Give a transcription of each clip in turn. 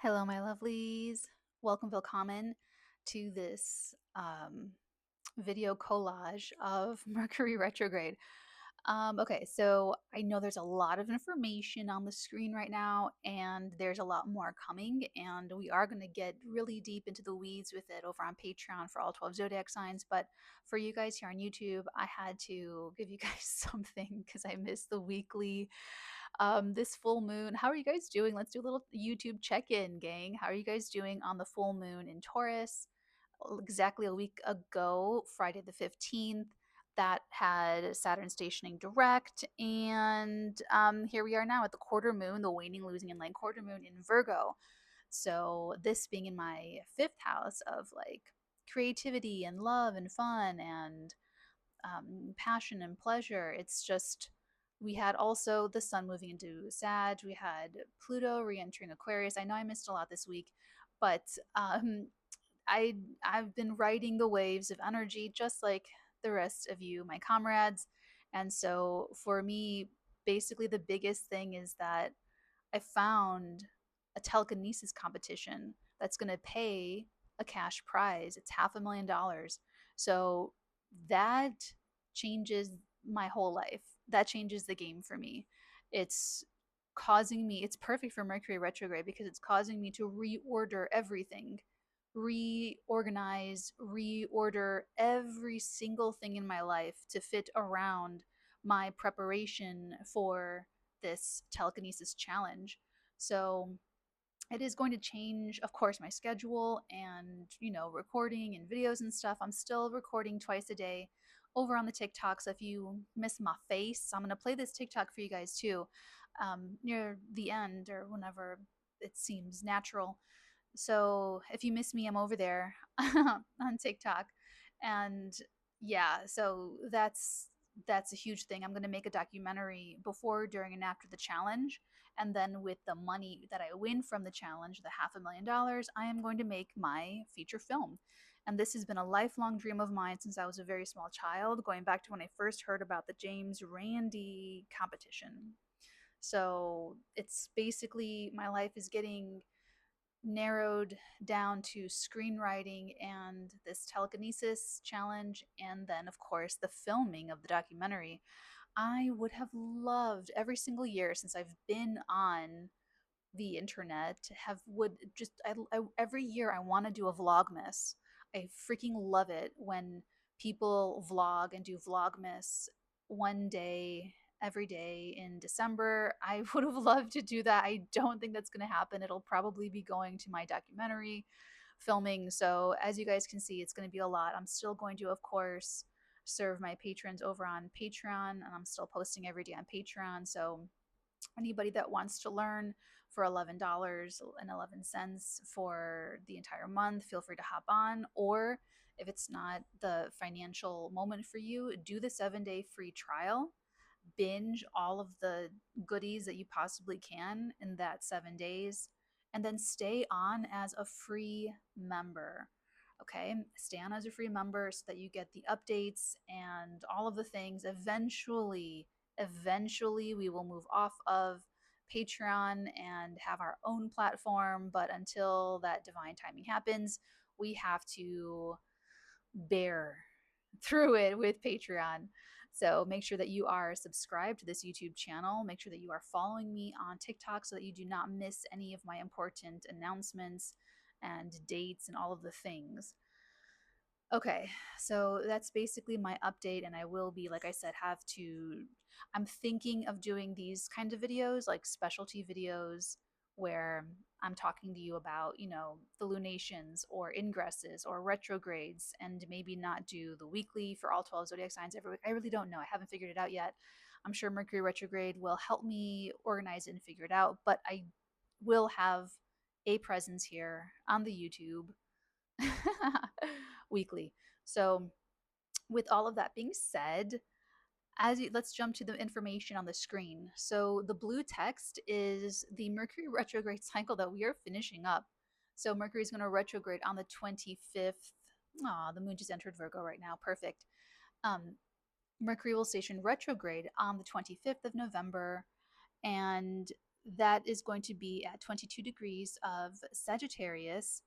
Hello, my lovelies. Welcome, Willkommen, to this video collage of Mercury retrograde. Okay, so I know there's a lot of information on the screen right now, and there's a lot more coming, and we are going to get really deep into the weeds with it over on Patreon for all 12 zodiac signs. But for you guys here on YouTube, I had to give you guys something because I missed the weekly this full moon. How are you guys doing? Let's do a little YouTube check-in, gang. How are you guys doing on the full moon in Taurus? Exactly a week ago, Friday the 15th, that had Saturn stationing direct, and here we are now at the quarter moon, the waning, losing, and light quarter moon in Virgo. So this being in my fifth house of like creativity and love and fun and passion and pleasure. It's just, we had also the sun moving into Sag. We had Pluto re-entering Aquarius. I know I missed a lot this week, but I've been riding the waves of energy just like the rest of you, my comrades. And so for me, basically the biggest thing is that I found a telekinesis competition that's going to pay a cash prize. It's $500,000. So that changes my whole life. That changes the game for me. It's causing me, it's perfect for Mercury retrograde because it's causing me to reorder everything, reorganize, reorder every single thing in my life to fit around my preparation for this telekinesis challenge. So it is going to change, of course, my schedule and, recording and videos and stuff. I'm still recording twice a day over on the TikTok. So if you miss my face, I'm going to play this TikTok for you guys too, near the end or whenever it seems natural. So if you miss me, I'm over there on TikTok. And yeah, so that's a huge thing. I'm going to make a documentary before, during, and after the challenge. And then with the money that I win from the challenge, the $500,000, I am going to make my feature film. And this has been a lifelong dream of mine since I was a very small child, going back to when I first heard about the James Randi competition. So it's basically, my life is getting narrowed down to screenwriting and this telekinesis challenge, and then, of course, the filming of the documentary. I would have loved every single year since I've been on the internet to have would just every year I want to do a vlogmas. I freaking love it when people vlog and do vlogmas one day every day in December. I would have loved to do that. I don't think that's going to happen. It'll probably be going to my documentary filming. So as you guys can see, it's going to be a lot. I'm still going to, of course, serve my patrons over on Patreon, and I'm still posting every day on Patreon. So anybody that wants to learn for $11.11 for the entire month, feel free to hop on. Or if it's not the financial moment for you, do the 7-day free trial. Binge all of the goodies that you possibly can in that 7 days, and then stay on as a free member. Okay, stay on as a free member so that you get the updates and all of the things. Eventually, we will move off of Patreon and have our own platform. But until that divine timing happens, we have to bear through it with Patreon. So make sure that you are subscribed to this YouTube channel. Make sure that you are following me on TikTok so that you do not miss any of my important announcements and dates and all of the things. Okay, so that's basically my update, and I will be, like I said, I'm thinking of doing these kind of videos, like specialty videos, where I'm talking to you about, the lunations or ingresses or retrogrades, and maybe not do the weekly for all 12 zodiac signs every week. I really don't know. I haven't figured it out yet. I'm sure Mercury retrograde will help me organize it and figure it out, but I will have a presence here on the YouTube weekly. So, with all of that being said, let's jump to the information on the screen. So, the blue text is the Mercury retrograde cycle that we are finishing up. So, Mercury is going to retrograde on the 25th. Aw, the moon just entered Virgo right now. Perfect. Mercury will station retrograde on the 25th of November, and that is going to be at 22 degrees of Sagittarius.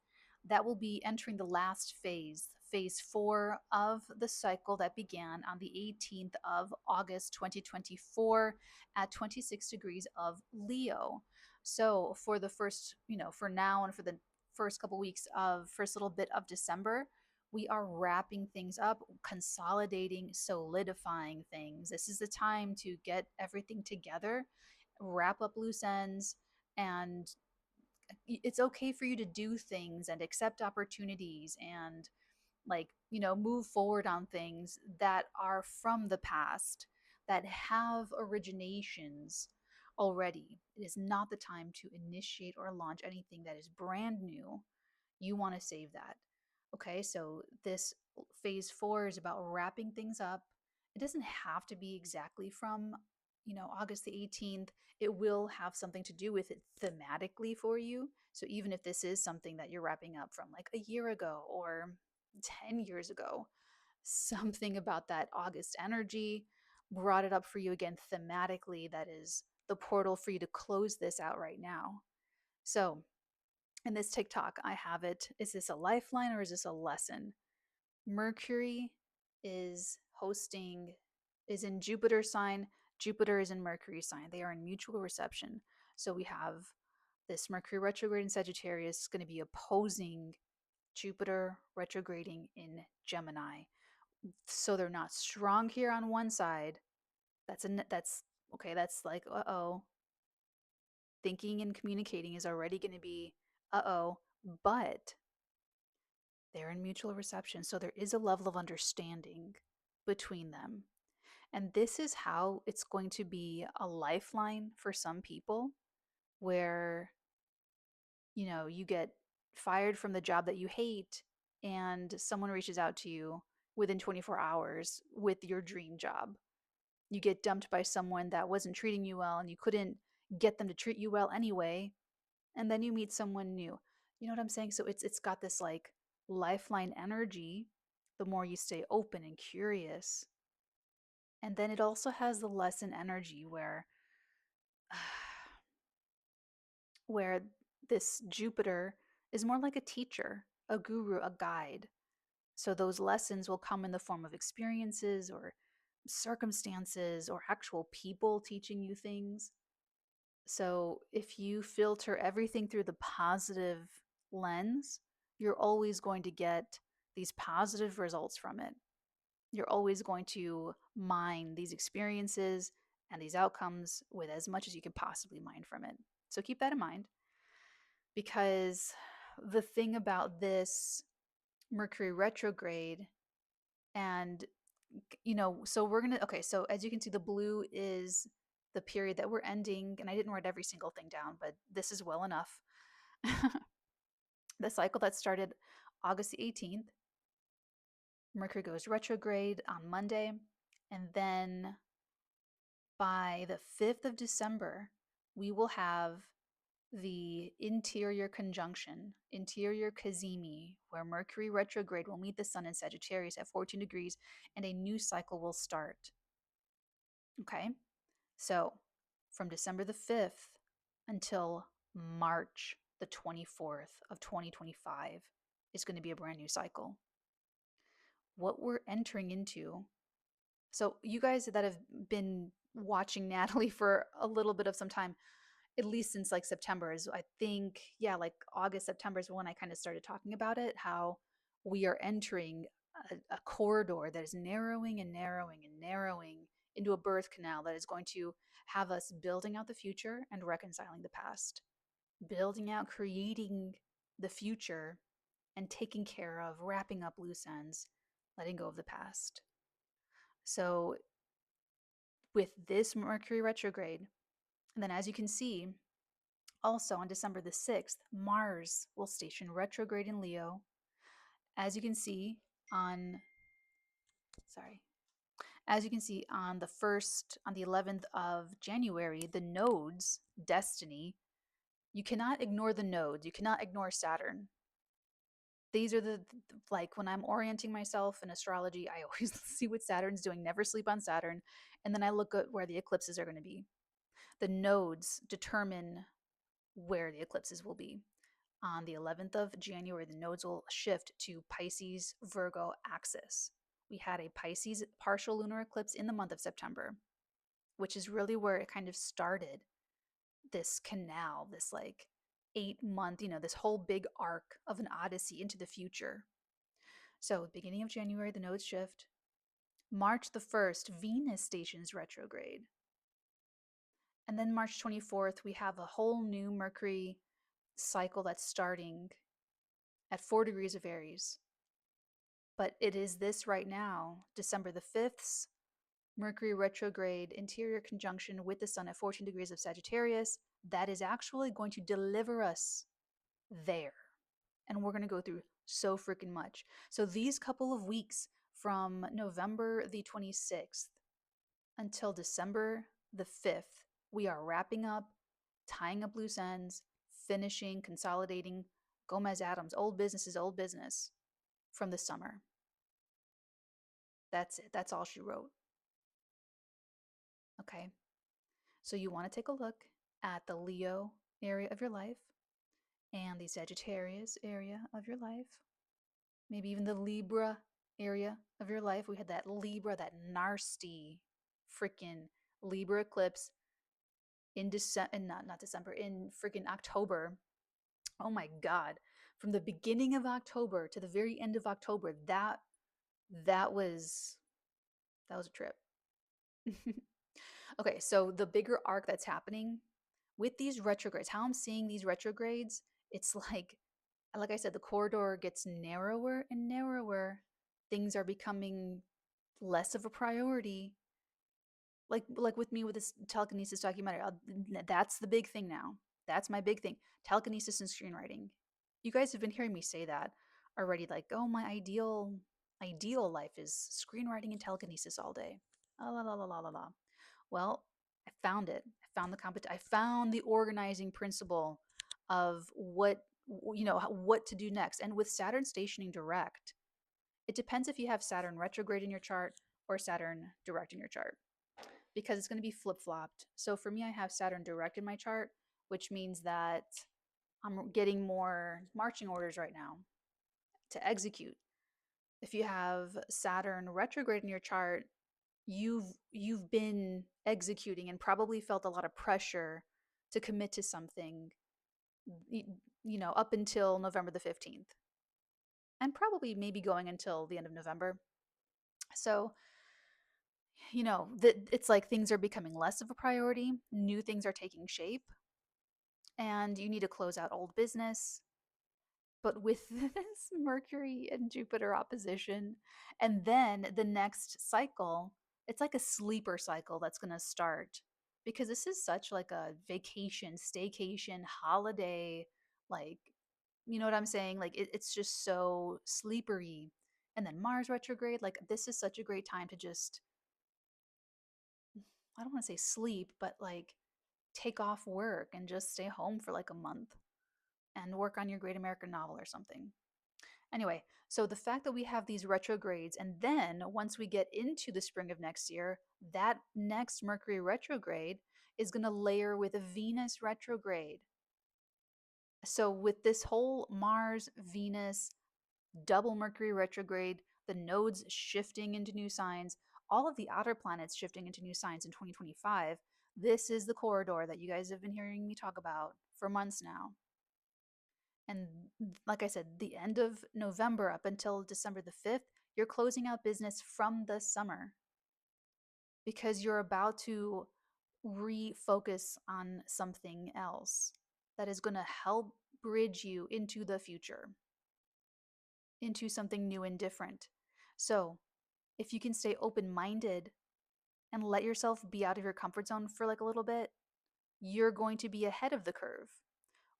That will be entering the last phase, phase 4 of the cycle that began on the 18th of August 2024 at 26 degrees of Leo. So for the first, for now and for the first couple weeks of first little bit of December, we are wrapping things up, consolidating, solidifying things. This is the time to get everything together, wrap up loose ends, and it's okay for you to do things and accept opportunities and, like, move forward on things that are from the past, that have originations already. It is not the time to initiate or launch anything that is brand new. You want to save that. Okay, so this phase 4 is about wrapping things up. It doesn't have to be exactly from, August the 18th. It will have something to do with it thematically for you. So even if this is something that you're wrapping up from like a year ago or 10 years ago, something about that August energy brought it up for you again thematically. That is the portal for you to close this out right now. So in this TikTok, I have it. Is this a lifeline or is this a lesson? Mercury is is in Jupiter sign. Jupiter is in Mercury sign. They are in mutual reception. So we have this Mercury retrograde in Sagittarius going to be opposing Jupiter retrograding in Gemini. So they're not strong here on one side. That's okay. That's like, uh-oh. Thinking and communicating is already going to be, uh-oh. But they're in mutual reception. So there is a level of understanding between them. And this is how it's going to be a lifeline for some people, where, you get fired from the job that you hate and someone reaches out to you within 24 hours with your dream job. You get dumped by someone that wasn't treating you well and you couldn't get them to treat you well anyway, and then you meet someone new. You know what I'm saying? So it's got this like lifeline energy the more you stay open and curious. And then it also has the lesson energy where this Jupiter is more like a teacher, a guru, a guide. So those lessons will come in the form of experiences or circumstances or actual people teaching you things. So if you filter everything through the positive lens, you're always going to get these positive results from it. You're always going to mine these experiences and these outcomes with as much as you can possibly mine from it. So keep that in mind, because the thing about this Mercury retrograde, and so we're gonna, okay, so as you can see, the blue is the period that we're ending, and I didn't write every single thing down, but this is well enough. The cycle that started August the 18th, Mercury goes retrograde on Monday, and then by the 5th of December, we will have the interior conjunction, interior cazimi, where Mercury retrograde will meet the Sun in Sagittarius at 14 degrees, and a new cycle will start. Okay, so from December the 5th until March the 24th of 2025 is going to be a brand new cycle. What we're entering into, so you guys that have been watching Natalie for a little bit of some time, at least since like September, is, I think, yeah, like August, September is when I kind of started talking about it, how we are entering a corridor that is narrowing and narrowing and narrowing into a birth canal that is going to have us building out the future and reconciling the past, building out, creating the future, and taking care of, wrapping up loose ends, letting go of the past. So with this Mercury retrograde, and then as you can see, also on December the 6th, Mars will station retrograde in Leo. As you can see on, sorry, as you can see on the 11th of January, the nodes, destiny, you cannot ignore the nodes. You cannot ignore Saturn. These are like when I'm orienting myself in astrology, I always see what Saturn's doing, never sleep on Saturn. And then I look at where the eclipses are going to be. The nodes determine where the eclipses will be. On the 11th of January, the nodes will shift to Pisces Virgo axis. We had a Pisces partial lunar eclipse in the month of September, which is really where it kind of started this canal, this like 8 month, this whole big arc of an odyssey into the future. So, beginning of January, the nodes shift. March the 1st, Venus stations retrograde. And then March 24th, we have a whole new Mercury cycle that's starting at 4 degrees of Aries. But it is this right now, December the 5th's Mercury retrograde interior conjunction with the Sun at 14 degrees of Sagittarius, that is actually going to deliver us there. And we're going to go through so freaking much. So these couple of weeks from November the 26th until December the 5th, we are wrapping up, tying up loose ends, finishing, consolidating Gomez Addams, old business is old business from the summer. That's it. That's all she wrote. Okay. So you want to take a look at the Leo area of your life and the Sagittarius area of your life. Maybe even the Libra area of your life. We had that Libra, that nasty freaking Libra eclipse in December, not December, in freaking October. Oh my God. From the beginning of October to the very end of October, that was a trip. Okay, so the bigger arc that's happening with these retrogrades, how I'm seeing these retrogrades, it's like I said, the corridor gets narrower and narrower. Things are becoming less of a priority. Like with me with this telekinesis documentary, that's the big thing now. That's my big thing. Telekinesis and screenwriting. You guys have been hearing me say that already. Like, oh, my ideal life is screenwriting and telekinesis all day. La la la la la la. Well, I found it. I found the organizing principle of what to do next. And with Saturn stationing direct, it depends if you have Saturn retrograde in your chart or Saturn direct in your chart, because it's going to be flip-flopped. So for me, I have Saturn direct in my chart, which means that I'm getting more marching orders right now to execute. If you have Saturn retrograde in your chart, you've been executing and probably felt a lot of pressure to commit to something, up until November the 15th, and probably maybe going until the end of November. So, it's like things are becoming less of a priority, new things are taking shape, and you need to close out old business. But with this Mercury and Jupiter opposition, and then the next cycle, it's like a sleeper cycle that's going to start, because this is such like a vacation, staycation, holiday, like, you know what I'm saying? Like it's just so sleepery. And then Mars retrograde, like this is such a great time to just, I don't want to say sleep, but like take off work and just stay home for like a month and work on your great American novel or something. Anyway, so the fact that we have these retrogrades, and then once we get into the spring of next year, that next Mercury retrograde is going to layer with a Venus retrograde. So with this whole Mars, Venus, double Mercury retrograde, the nodes shifting into new signs, all of the outer planets shifting into new signs in 2025, this is the corridor that you guys have been hearing me talk about for months now. And like I said, the end of November up until December the 5th, you're closing out business from the summer, because you're about to refocus on something else that is going to help bridge you into the future, into something new and different. So if you can stay open-minded and let yourself be out of your comfort zone for like a little bit, you're going to be ahead of the curve.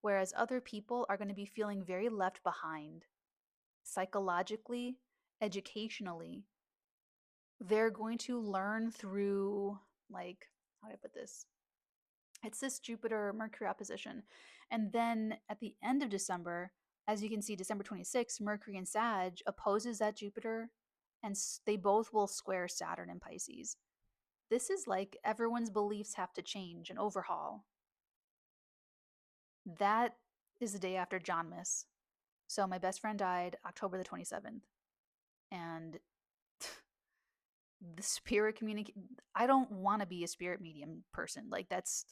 Whereas other people are going to be feeling very left behind psychologically, educationally. They're going to learn through, like, how do I put this? It's this Jupiter Mercury opposition. And then at the end of December, as you can see, December 26th, Mercury and Sag opposes that Jupiter, and they both will square Saturn in Pisces. this is like everyone's beliefs have to change and overhaul. That is the day after Johnmas. So my best friend died October the 27th. And the spirit communicate, I don't want to be a spirit medium person. Like that's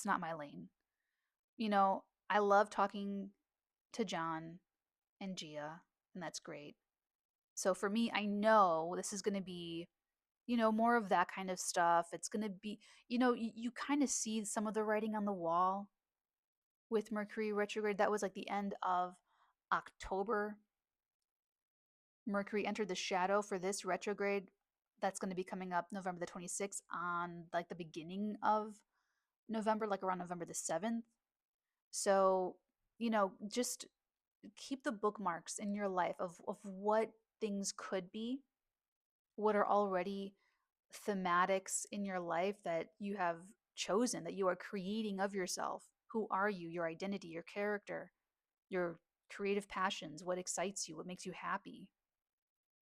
not my lane. You know, I love talking to John and Gia, and that's great. So for me, I know this is going to be, more of that kind of stuff. It's going to be, you kind of see some of the writing on the wall with Mercury retrograde. That was like the end of October. Mercury entered the shadow for this retrograde. That's going to be coming up November the 26th, on like the beginning of November, like around November the 7th. So, just keep the bookmarks in your life of what things could be, what are already thematics in your life that you have chosen, that you are creating of yourself. Who are you? Your identity, your character, your creative passions, what excites you, what makes you happy.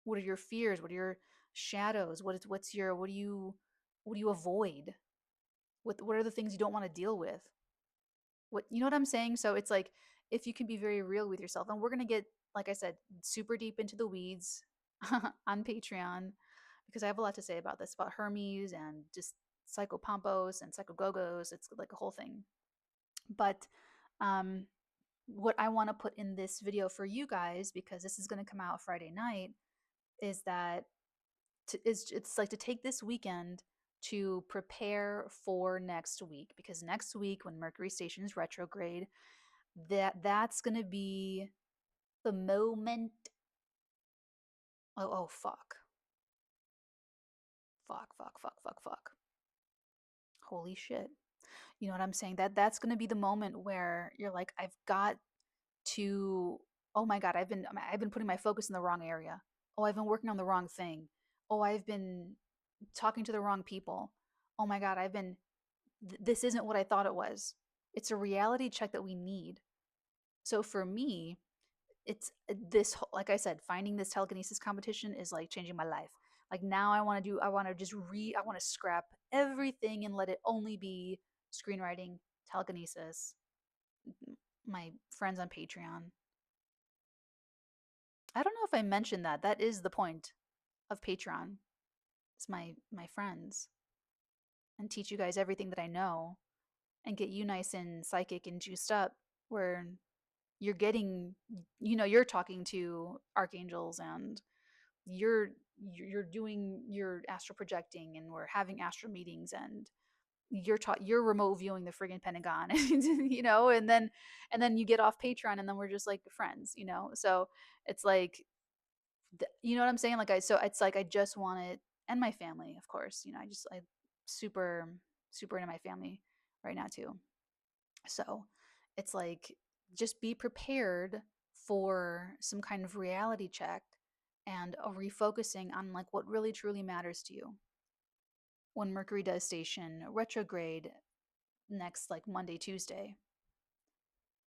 What are your fears? What are your shadows? What do you avoid? What are the things you don't want to deal with? You know what I'm saying? So it's like, if you can be very real with yourself, and we're gonna get, like I said, super deep into the weeds on Patreon, because I have a lot to say about this, about Hermes and just psychopompos and psychogogos. It's like a whole thing. But um, what I want to put in this video for you guys, because this is going to come out Friday night, is that it's like to take this weekend to prepare for next week, because next week when Mercury stations retrograde, that's going to be the moment. Oh, fuck. Fuck. Holy shit. You know what I'm saying? That's going to be the moment where you're like, I've got to, oh my god, I've been putting my focus in the wrong area. Oh, I've been working on the wrong thing. Oh, I've been talking to the wrong people. Oh my god, this isn't what I thought it was. It's a reality check that we need. So for me, it's this, like I said, finding this telekinesis competition is like changing my life. Like now I want to just I want to scrap everything and let it only be screenwriting, telekinesis, my friends on Patreon. I don't know if I mentioned that. That is the point of Patreon. It's my friends, and teach you guys everything that I know, and get you nice and psychic and juiced up, where you're getting, you're talking to archangels, and you're doing your astral projecting, and we're having astral meetings, and you're remote viewing the friggin' Pentagon, and then you get off Patreon, and then we're just like friends, so it's like, you know what I'm saying? Like so it's like I just want it, and my family, of course. I super super into my family right now too. So it's like, just be prepared for some kind of reality check, and a refocusing on like what really truly matters to you when Mercury does station retrograde next, like Monday, Tuesday,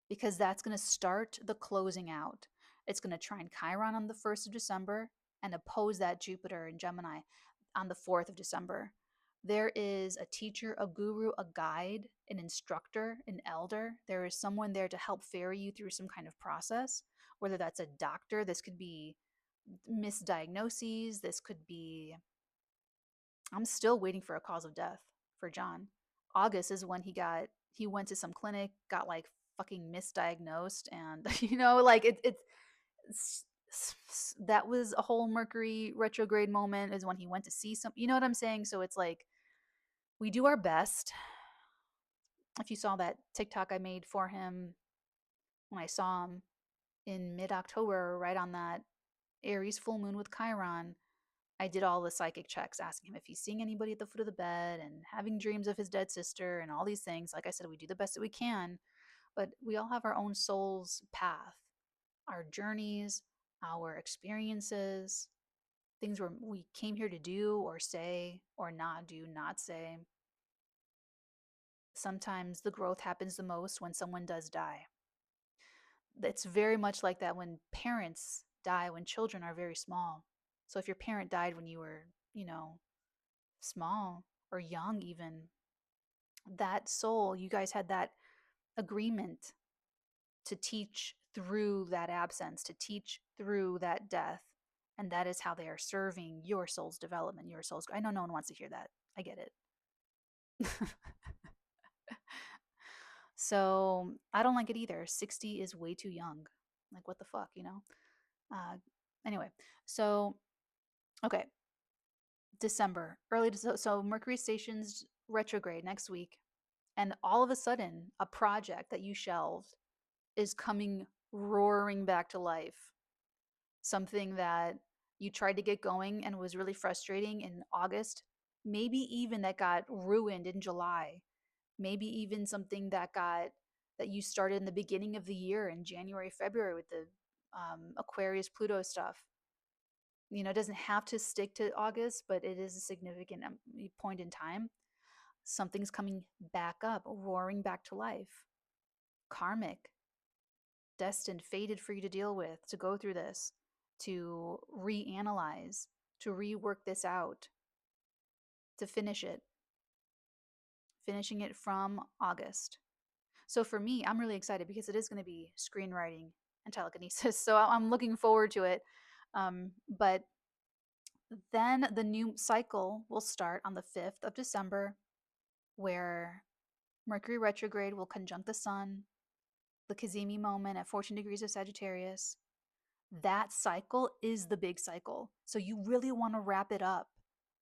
because that's going to start the closing out. It's going to trine Chiron on the 1st of December and oppose that Jupiter in Gemini on the 4th of December. There is a teacher, a guru, a guide, an instructor, an elder. There is someone there to help ferry you through some kind of process, whether that's a doctor. This could be misdiagnoses. This could be, I'm still waiting for a cause of death for John. August is when he went to some clinic, got like fucking misdiagnosed, and like that was a whole Mercury retrograde moment, is when he went to see some, you know what I'm saying? So it's like, we do our best. If you saw that TikTok I made for him when I saw him in mid-October, right on that Aries full moon with Chiron, I did all the psychic checks, asking him if he's seeing anybody at the foot of the bed, and having dreams of his dead sister, and all these things. Like I said, we do the best that we can, but we all have our own soul's path, our journeys, our experiences, things we came here to do or say or not do, not say. Sometimes the growth happens the most when someone does die. It's very much like that when parents die when children are very small. So if your parent died when you were, small or young, even, that soul, you guys had that agreement to teach through that absence, to teach through that death. And that is how they are serving your soul's development, your soul's. I know no one wants to hear that. I get it. So I don't like it either. 60 is way too young. Like, what the fuck, you know? Uh, anyway, so, okay, December, so Mercury stations retrograde next week. And all of a sudden, a project that you shelved is coming roaring back to life. Something that you tried to get going and was really frustrating in August, maybe even that got ruined in July, maybe even something that you started in the beginning of the year in January, February with the Aquarius Pluto stuff. You know, it doesn't have to stick to August, but it is a significant point in time. Something's coming back up, roaring back to life. Karmic, destined, fated for you to deal with, to go through this, to reanalyze, to rework this out, to finish it. Finishing it from August. So for me, I'm really excited because it is going to be screenwriting and telekinesis. So I'm looking forward to it. But then the new cycle will start on the 5th of December, where Mercury retrograde will conjunct the sun, the Cazimi moment at 14 degrees of Sagittarius. That cycle is the big cycle. So you really want to wrap it up.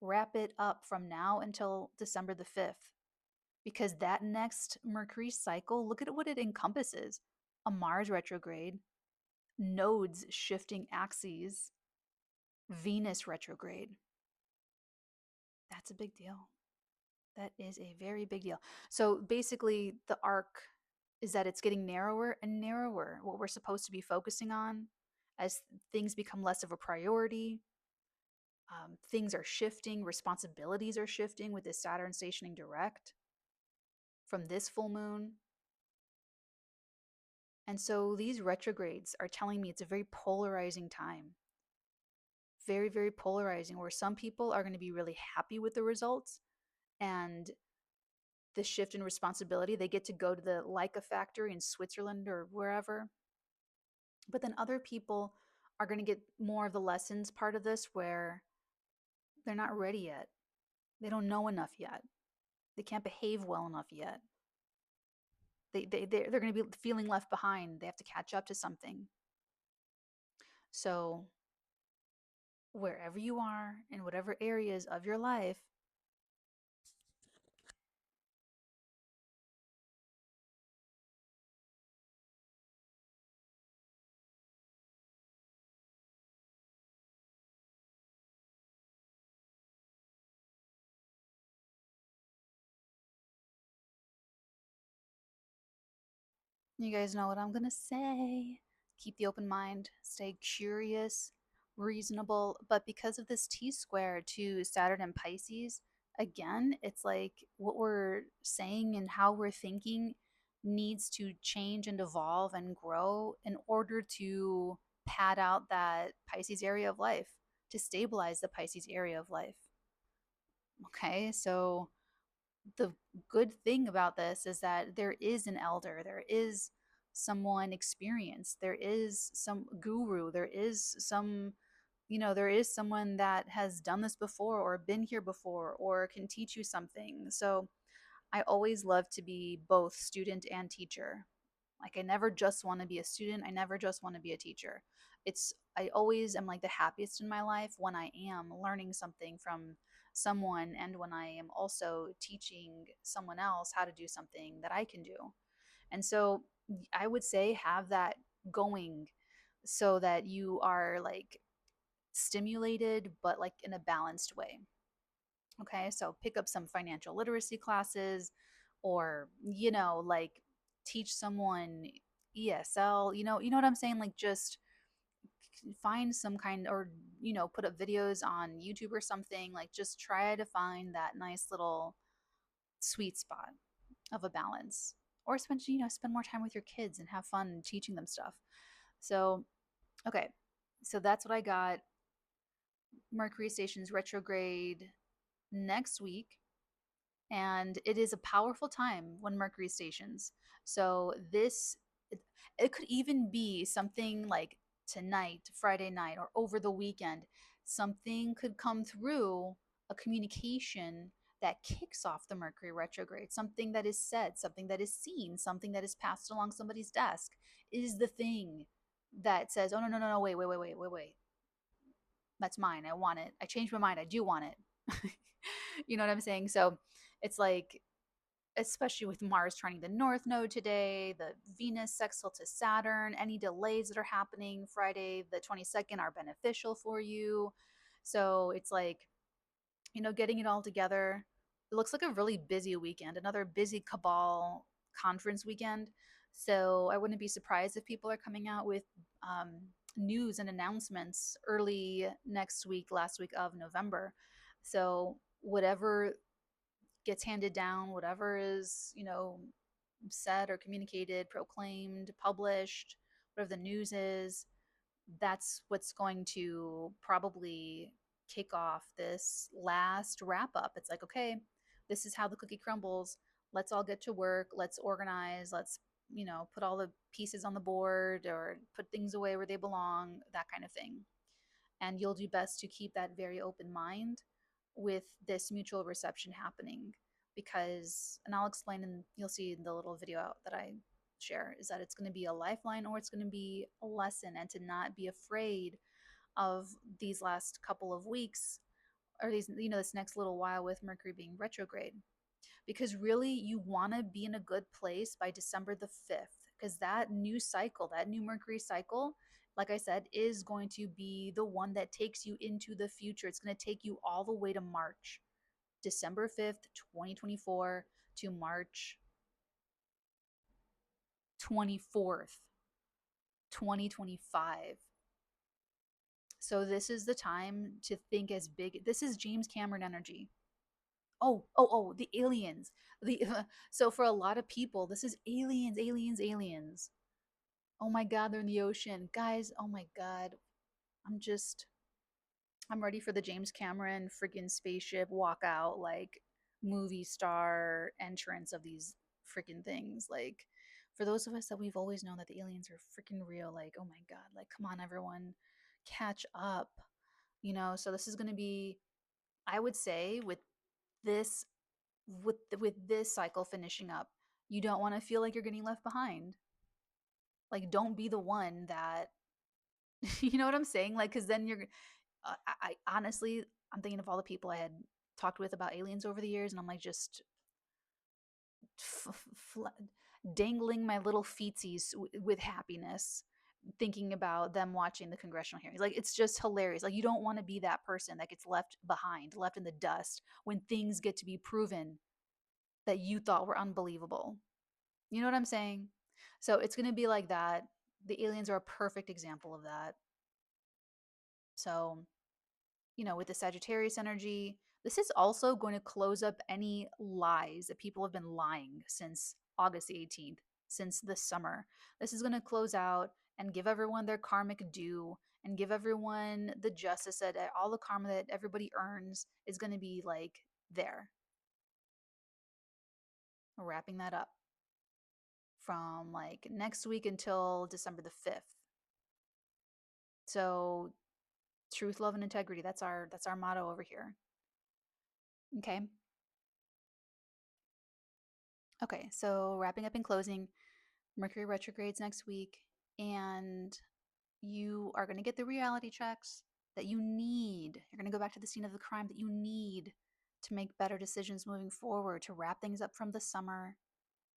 Wrap it up from now until December the 5th. Because that next Mercury cycle, look at what it encompasses: a Mars retrograde, nodes shifting axes, Venus retrograde. That's a big deal. That is a very big deal. So basically, the arc is that it's getting narrower and narrower, what we're supposed to be focusing on as things become less of a priority. Things are shifting, responsibilities are shifting with this Saturn stationing direct from this full moon. And so these retrogrades are telling me it's a very polarizing time. Very, very polarizing, where some people are going to be really happy with the results and the shift in responsibility. They get to go to the Leica factory in Switzerland or wherever. But then other people are going to get more of the lessons part of this, where they're not ready yet. They don't know enough yet. They can't behave well enough yet. They're going to be feeling left behind. They have to catch up to something. So wherever you are, in whatever areas of your life, you guys know what I'm going to say. Keep the open mind, stay curious, reasonable. But because of this T square to Saturn and Pisces, again, it's like what we're saying and how we're thinking needs to change and evolve and grow in order to pad out that Pisces area of life, to stabilize the Pisces area of life. Okay, so the good thing about this is that there is an elder, there is someone experienced, there is some guru, there is some, there is someone that has done this before or been here before or can teach you something. So I always love to be both student and teacher. Like, I never just want to be a student, I never just want to be a teacher. I always am like the happiest in my life when I am learning something from someone and when I am also teaching someone else how to do something that I can do. And so I would say have that going so that you are like stimulated, but like in a balanced way. Okay, so pick up some financial literacy classes, or, like, teach someone ESL, you know what I'm saying? Like, just find some kind, or, put up videos on YouTube or something. Like, just try to find that nice little sweet spot of a balance. Or spend more time with your kids and have fun teaching them stuff. So, okay, so that's what I got. Mercury stations retrograde next week, and it is a powerful time when Mercury stations. So it could even be something like tonight, Friday night, or over the weekend. Something could come through, a communication that kicks off the Mercury retrograde. Something that is said, something that is seen, something that is passed along somebody's desk is the thing that says, "Oh, no, no, no, no, wait, wait, wait, wait, wait, wait. That's mine. I want it. I changed my mind. I do want it." You know what I'm saying? So it's like, especially with Mars trining the North Node today, the Venus sextile to Saturn, any delays that are happening Friday the 22nd are beneficial for you. So it's like, getting it all together. It looks like a really busy weekend, another busy cabal conference weekend. So I wouldn't be surprised if people are coming out with um, news and announcements early next week, last week of November. So whatever gets handed down, whatever is, said or communicated, proclaimed, published, whatever the news is, that's what's going to probably kick off this last wrap up. It's like, okay, this is how the cookie crumbles. Let's all get to work. Let's organize. Let's, put all the pieces on the board or put things away where they belong, that kind of thing. And you'll do best to keep that very open mind with this mutual reception happening, because, and I'll explain, and you'll see in the little video out that I share, is that it's going to be a lifeline or it's going to be a lesson, and to not be afraid of these last couple of weeks, or these, this next little while with Mercury being retrograde, because really you want to be in a good place by December the 5th, because that new cycle, that new Mercury cycle, like I said, is going to be the one that takes you into the future. It's going to take you all the way to March, December 5th, 2024 to March 24th, 2025. So this is the time to think as big. This is James Cameron energy. Oh, the aliens. The so for a lot of people, this is aliens, aliens, aliens. Oh my god, they're in the ocean. Guys, oh my god. I'm just I'm ready for the James Cameron freaking spaceship walk out, like movie star entrance of these freaking things. Like, for those of us that we've always known that the aliens are freaking real, like, oh my god, like, come on everyone, catch up. So this is going to be, I would say, this with this cycle finishing up, you don't want to feel like you're getting left behind. Like, don't be the one that you know what I'm saying? Like, because then you're I honestly, I'm thinking of all the people I had talked with about aliens over the years, and I'm like, just f- f- dangling my little feetsies with happiness, thinking about them watching the congressional hearings. Like, it's just hilarious. Like, you don't want to be that person that gets left behind, left in the dust when things get to be proven that you thought were unbelievable. You know what I'm saying? So it's going to be like that. The aliens are a perfect example of that. So, with the Sagittarius energy, this is also going to close up any lies that people have been lying since August the 18th, since the summer. This is going to close out and give everyone their karmic due, and give everyone the justice that all the karma that everybody earns is going to be like there. We're wrapping that up from like next week until December the 5th. So truth, love, and integrity. That's our motto over here. Okay. Okay, so wrapping up and closing, Mercury retrogrades next week, and you are going to get the reality checks that you need. You're going to go back to the scene of the crime that you need to make better decisions moving forward, to wrap things up from the summer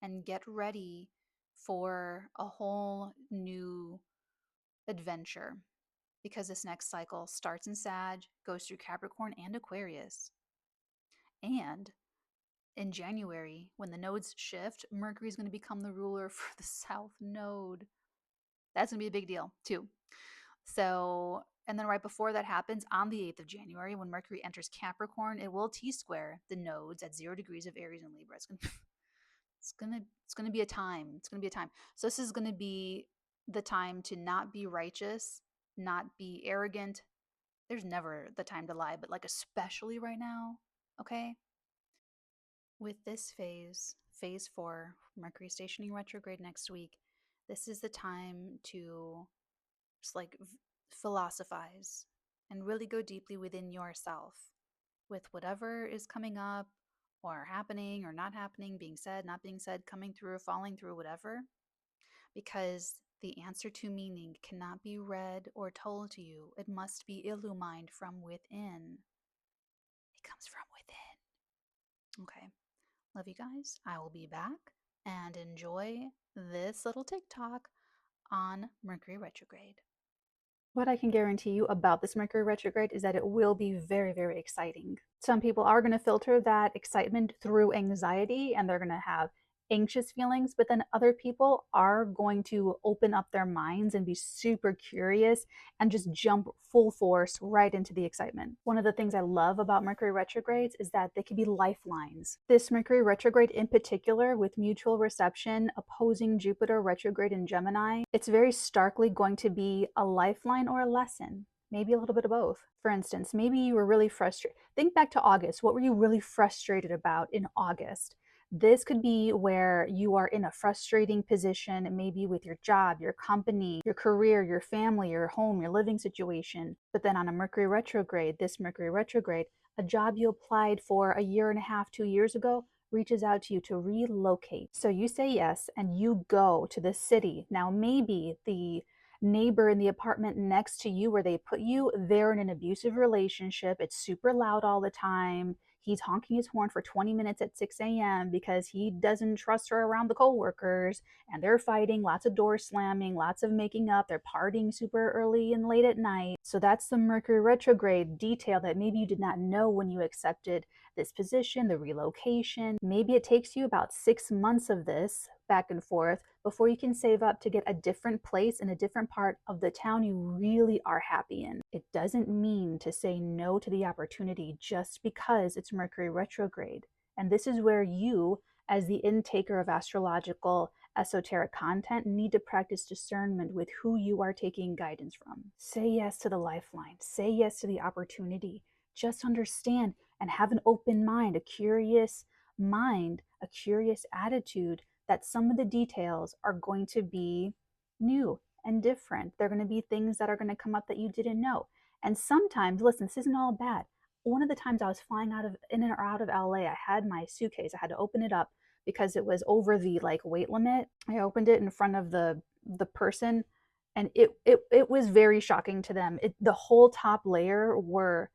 and get ready for a whole new adventure, because this next cycle starts in Sag, goes through Capricorn and Aquarius. And in January, when the nodes shift, Mercury is going to become the ruler for the South Node. That's going to be a big deal, too. So, and then right before that happens, on the 8th of January, when Mercury enters Capricorn, it will T-square the nodes at 0 degrees of Aries and Libra. It's gonna be a time. It's gonna be a time. So this is gonna be the time to not be righteous, not be arrogant. There's never the time to lie, but like especially right now, Okay? With this phase 4, Mercury stationing retrograde next week, this is the time to just like philosophize and really go deeply within yourself with whatever is coming up or happening or not happening, being said, not being said, coming through, falling through, whatever. Because the answer to meaning cannot be read or told to you. It must be illumined from within. It comes from within. Okay. Love you guys. I will be back and enjoy this little TikTok on Mercury retrograde. What I can guarantee you about this Mercury retrograde is that it will be very, very exciting. Some people are going to filter that excitement through anxiety and they're going to have anxious feelings, but then other people are going to open up their minds and be super curious and just jump full force right into the excitement. One of the things I love about Mercury retrogrades is that they can be lifelines. This Mercury retrograde in particular, with mutual reception opposing Jupiter retrograde in Gemini, it's very starkly going to be a lifeline or a lesson. Maybe a little bit of both. For instance, maybe you were really frustrated. Think back to August. What were you really frustrated about in August? This could be where you are in a frustrating position, maybe with your job, your company, your career, your family, your home, your living situation. But then on a Mercury retrograde, this Mercury retrograde, a job you applied for a year and a half, 2 years ago, reaches out to you to relocate. So you say yes and you go to this city. Now, maybe the neighbor in the apartment next to you where they put you, they're in an abusive relationship. It's super loud all the time. He's honking his horn for 20 minutes at 6 a.m. because he doesn't trust her around the coworkers, and they're fighting, lots of door slamming, lots of making up. They're partying super early and late at night. So that's the Mercury retrograde detail that maybe you did not know when you accepted this position, the relocation. Maybe it takes you about 6 months of this back and forth before you can save up to get a different place in a different part of the town you really are happy in. It doesn't mean to say no to the opportunity just because it's Mercury retrograde. And this is where you, as the intaker of astrological esoteric content, need to practice discernment with who you are taking guidance from. Say yes to the lifeline. Say yes to the opportunity. Just understand and have an open mind, a curious attitude that some of the details are going to be new and different. They're going to be things that are going to come up that you didn't know. And sometimes, listen, this isn't all bad. One of the times I was flying in and out of LA, I had my suitcase. I had to open it up because it was over the weight limit. I opened it in front of the person, and it was very shocking to them. The whole top layer were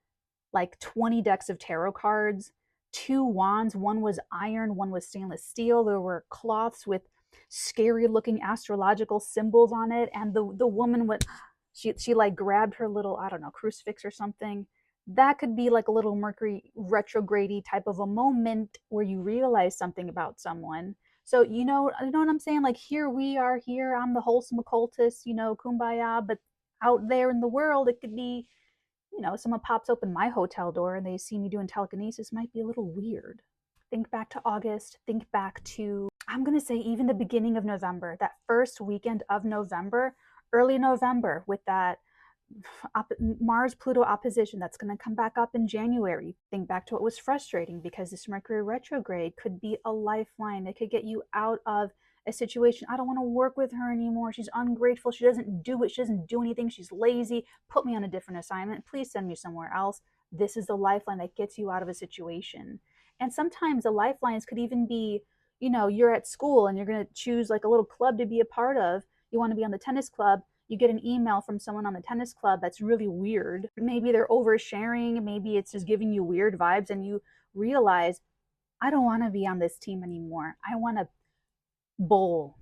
like 20 decks of tarot cards, 2 wands. One was iron, one was stainless steel. There were cloths with scary looking astrological symbols on it. And the woman went, she like grabbed her little, I don't know, crucifix or something. That could be like a little Mercury retrograde type of a moment where you realize something about someone. So, you know what I'm saying? Like, here we are, here I'm the wholesome occultist, kumbaya. But out there in the world, it could be, someone pops open my hotel door and they see me doing telekinesis, might be a little weird. Think back to August. Think back to, I'm going to say, even the beginning of November, that first weekend of November, early November, with that Mars-Pluto opposition that's going to come back up in January. Think back to what was frustrating, because this Mercury retrograde could be a lifeline. It could get you out of a situation. I don't want to work with her anymore. She's ungrateful. She doesn't do it. She doesn't do anything. She's lazy. Put me on a different assignment. Please send me somewhere else. This is the lifeline that gets you out of a situation. And sometimes the lifelines could even be, you're at school and you're going to choose like a little club to be a part of. You want to be on the tennis club. You get an email from someone on the tennis club that's really weird. Maybe they're oversharing. Maybe it's just giving you weird vibes, and you realize, I don't want to be on this team anymore. I want to bowl.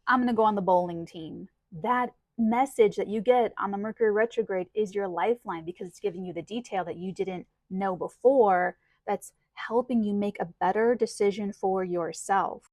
I'm going to go on the bowling team. That message that you get on the Mercury retrograde is your lifeline, because it's giving you the detail that you didn't know before, that's helping you make a better decision for yourself.